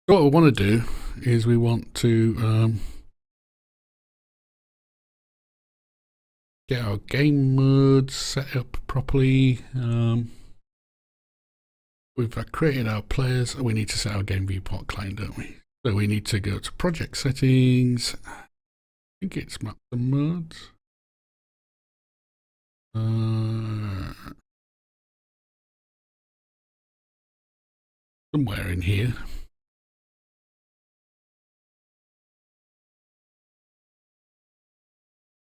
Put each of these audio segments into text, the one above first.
So what we want to do is we want to get our game modes set up properly. We've created our players. We need to set our game viewport client, don't we? So we need to go to project settings. I think it's map the modes. Somewhere in here.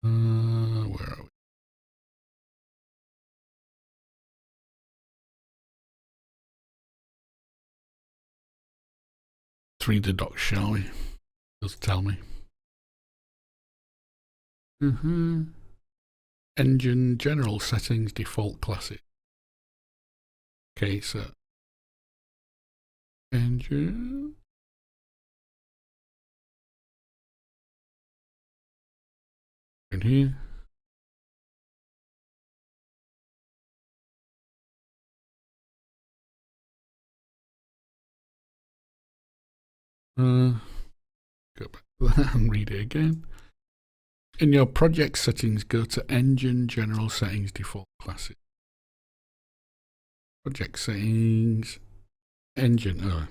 Where are we? Read the docs, shall we? Just tell me. Engine general settings default classic. Okay, so engine. In here. Go back to that and read it again. In your project settings, go to engine general settings default classic. Project settings, engine,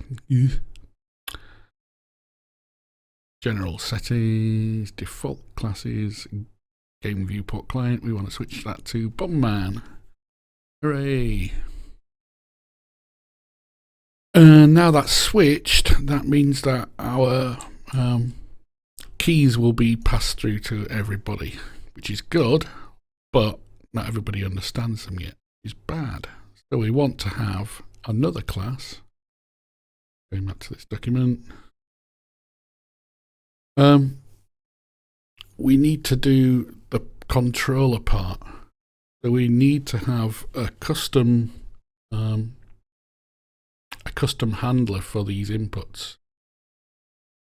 general settings, default classes, game viewport client. We want to switch that to Bomberman. Hooray! And now that's switched, that means that our keys will be passed through to everybody, which is good, but not everybody understands them yet, which is bad. So we want to have another class. Going back to this document. We need to do the controller part. So we need to have a custom handler for these inputs.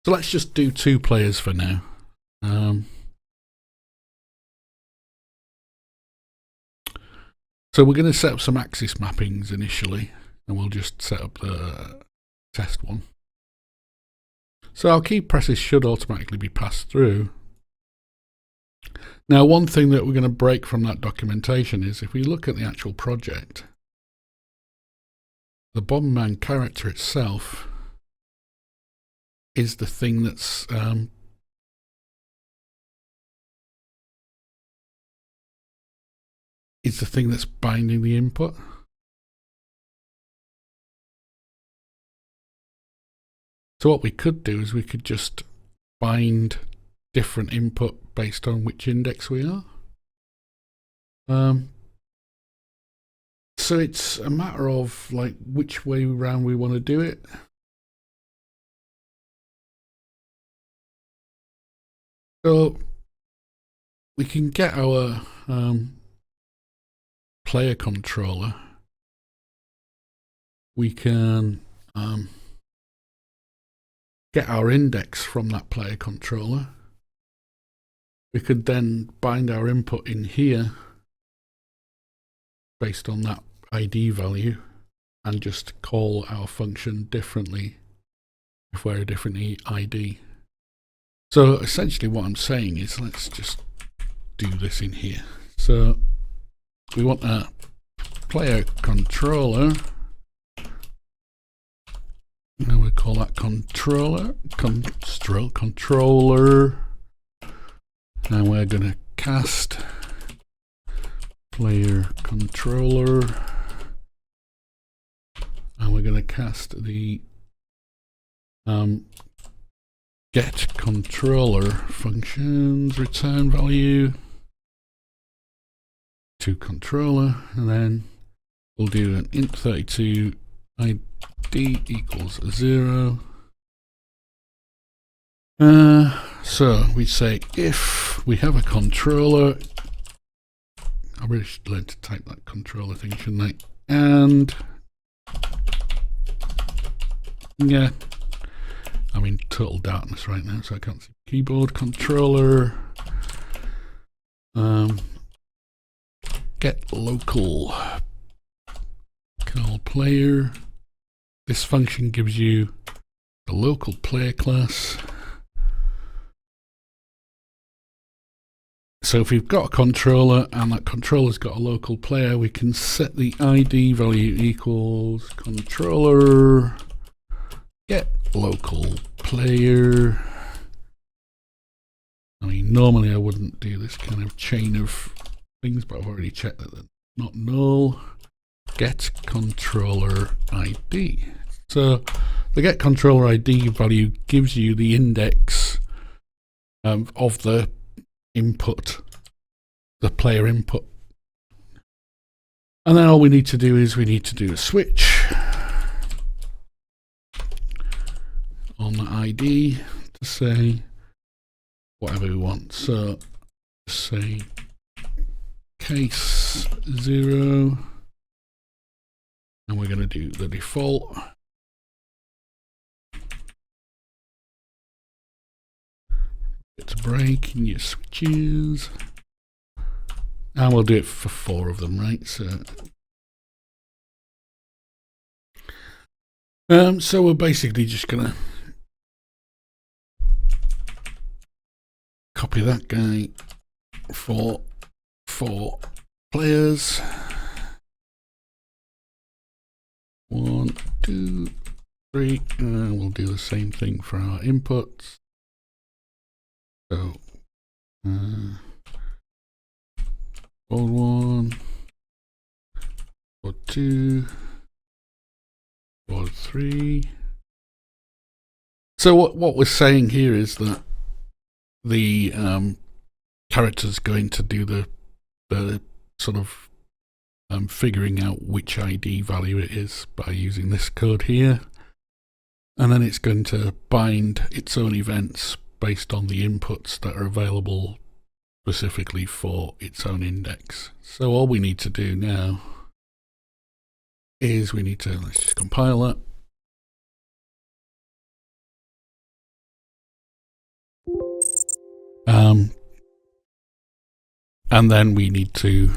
So let's just do 2 players for now. So we're going to set up some axis mappings initially, and we'll just set up the test one. So our key presses should automatically be passed through. Now, one thing that we're going to break from that documentation is if we look at the actual project, the Bomberman character itself is the thing that's binding the input. So what we could do is we could just bind different input based on which index we are. So it's a matter of like which way around we want to do it. So we can get our player controller. We can get our index from that player controller. We could then bind our input in here based on that ID value and just call our function differently if we're a different ID. So essentially what I'm saying is let's just do this in here. So we want a player controller. Now we call that controller, controller. And we're going to cast player controller. And we're going to cast the get controller functions return value to controller, and then we'll do an int32 id equals 0. So we say if we have a controller, I really should learn to type that controller thing, shouldn't I? And yeah, I'm in total darkness right now, so I can't see keyboard. Controller get local call player. This function gives you the local player class. So if we've got a controller and that controller's got a local player, we can set the ID value equals controller get local player. I mean, normally I wouldn't do this kind of chain of things, but I've already checked that they're not null. Get controller ID. So the get controller ID value gives you the index of the input, the player input. And then all we need to do is we need to do a switch on the ID to say whatever we want. So say case 0, and we're going to do the default. It's a break in your switches, and we'll do it for 4 of them, right? So we're basically just gonna copy that guy for 4 players. 1, 2, 3, and we'll do the same thing for our inputs. So, board 1, board 2, board 3. So what we're saying here is that the character's going to do the sort of figuring out which ID value it is by using this code here, and then it's going to bind its own events based on the inputs that are available specifically for its own index. So all we need to do now is we need to, let's just compile that. And then we need to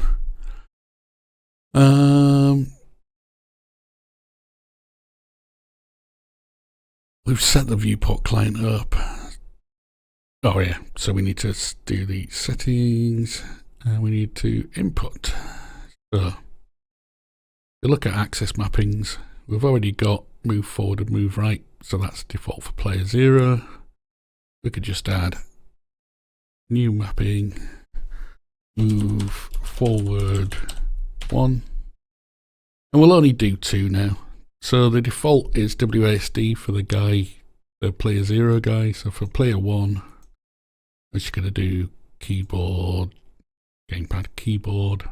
we've set the viewport client up. Oh yeah, so we need to do the settings, and we need to input. So you look at access mappings, we've already got move forward and move right, so that's default for player 0. We could just add new mapping, move forward 1, and we'll only do 2 now. So the default is WASD for the guy, the player 0 guy. So for player 1, we're just going to do keyboard, gamepad keyboard.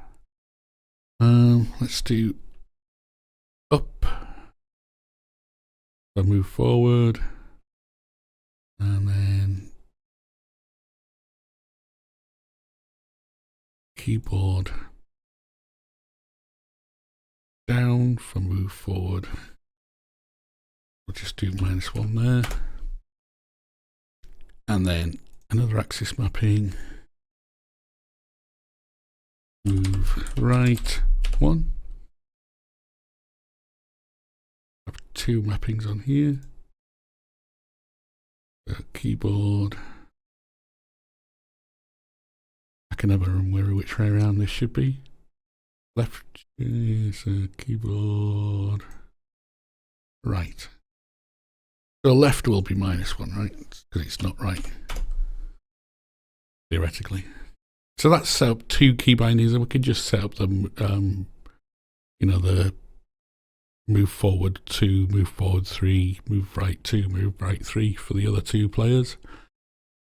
Let's do up, so move forward, and then keyboard down for move forward. We'll just do -1 there, and then another axis mapping, move right 1. I have 2 mappings on here. Keyboard. I can never remember which way around this should be. Left is keyboard. Right. So left will be -1, right? Because it's not right, theoretically. So that's set up 2 key bindings, and we can just set up the, the move forward 2, move forward 3, move right 2, move right 3 for the other 2 players.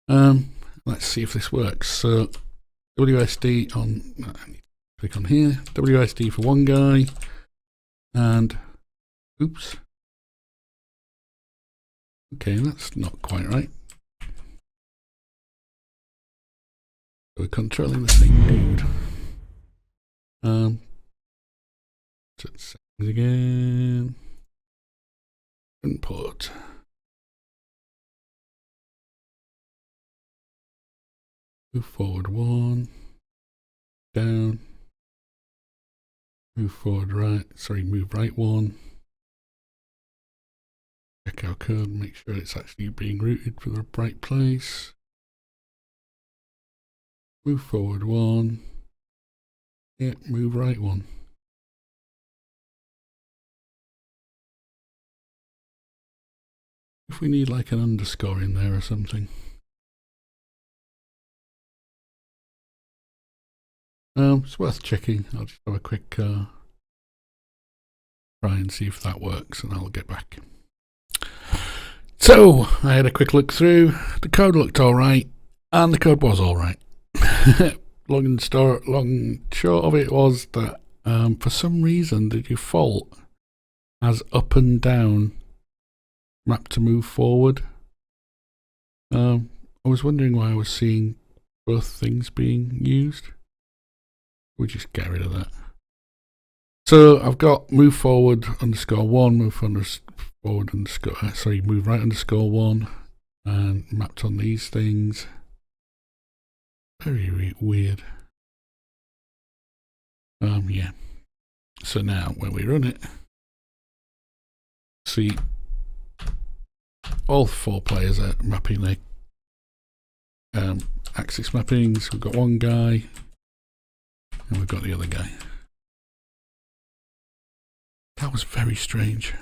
Let's see if this works. So WSD on, click on here, WSD for 1 guy, and oops. Okay, that's not quite right. We're controlling the same dude. Settings again. Input. Move forward 1. Down. Move forward right. Sorry, move right 1. check our code and make sure it's actually being routed for the right place. Move forward 1. Yeah, move right 1. If we need like an underscore in there or something. It's worth checking. I'll just have a quick try and see if that works, and I'll get back. So I had a quick look through. The code looked all right, and the code was all right. long and short of it was that for some reason the default has up and down map to move forward. I was wondering why I was seeing both things being used. We'll just get rid of that. So I've got move forward underscore 1, move forward underscore, move right underscore 1, and mapped on these things. Very weird. Yeah. So now when we run it, see all 4 players are mapping their axis mappings. We've got one guy, and we've got the other guy. That was very strange.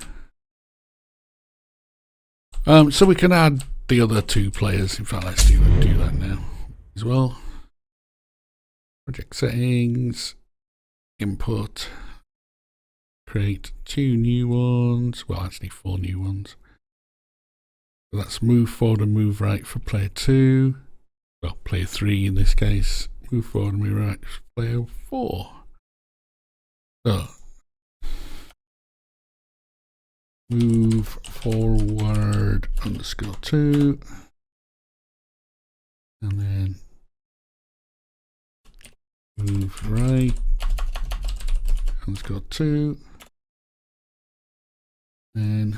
So we can add the other 2 players. In fact, let's do that now as well. Project settings, input, create 2 new ones. Well, actually 4 new ones. So that's move forward and move right for player 2. Well, player 3 in this case. Move forward and move right for player 4. So move forward underscore 2, and then move right underscore 2, and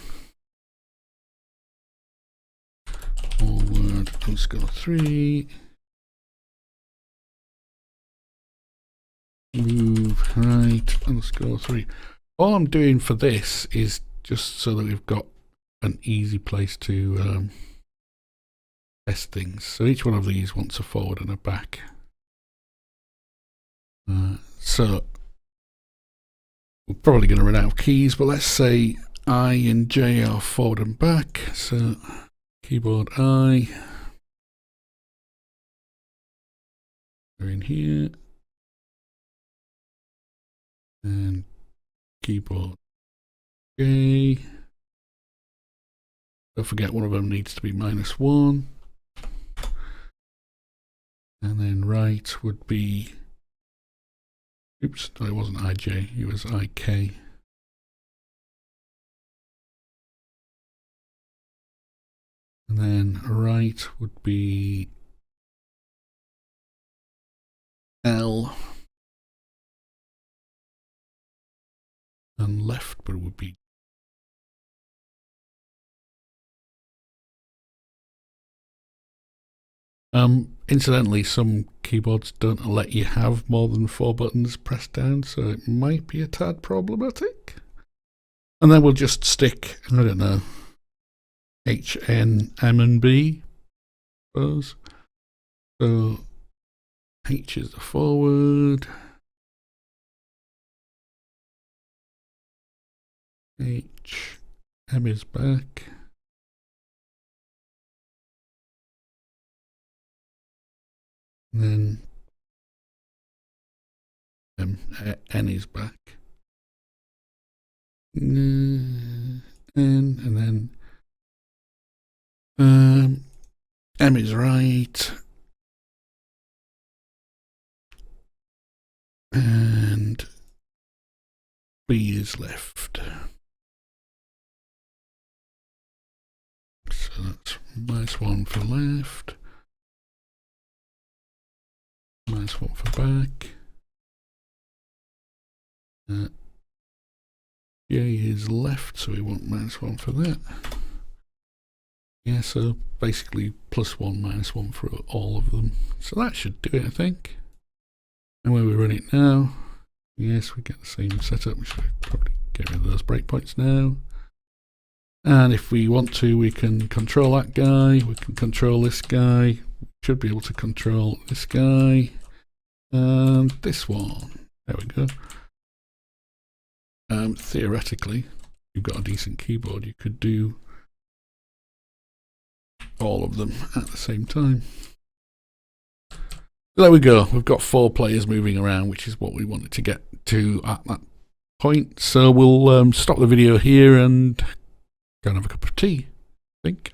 forward underscore 3, move right underscore 3. All I'm doing for this is just so that we've got an easy place to test things. So each one of these wants a forward and a back. So we're probably going to run out of keys, but let's say I and J are forward and back. So keyboard I, we're in here, and keyboard J. Don't forget one of them needs to be -1, and then right would be, oops, no, it wasn't IJ, it was IK. And then right would be L, and left would be incidentally, some keyboards don't let you have more than 4 buttons pressed down, so it might be a tad problematic. And then we'll just stick, I don't know, H, N, M, and B, I suppose. So H is the forward, H, M is back, and then N is back, and then M is right, and B is left. So that's -1 for left, -1 for back. J is left, so we want -1 for that. Yeah, so basically +1, -1 for all of them. So that should do it, I think. And when we run it now, yes, we get the same setup. We should probably get rid of those breakpoints now. And if we want to, we can control that guy, we can control this guy, should be able to control this guy, and this one. There we go. Theoretically, if you've got a decent keyboard, you could do all of them at the same time. There we go. We've got 4 players moving around, which is what we wanted to get to at that point. So we'll stop the video here and go and have a cup of tea, I think.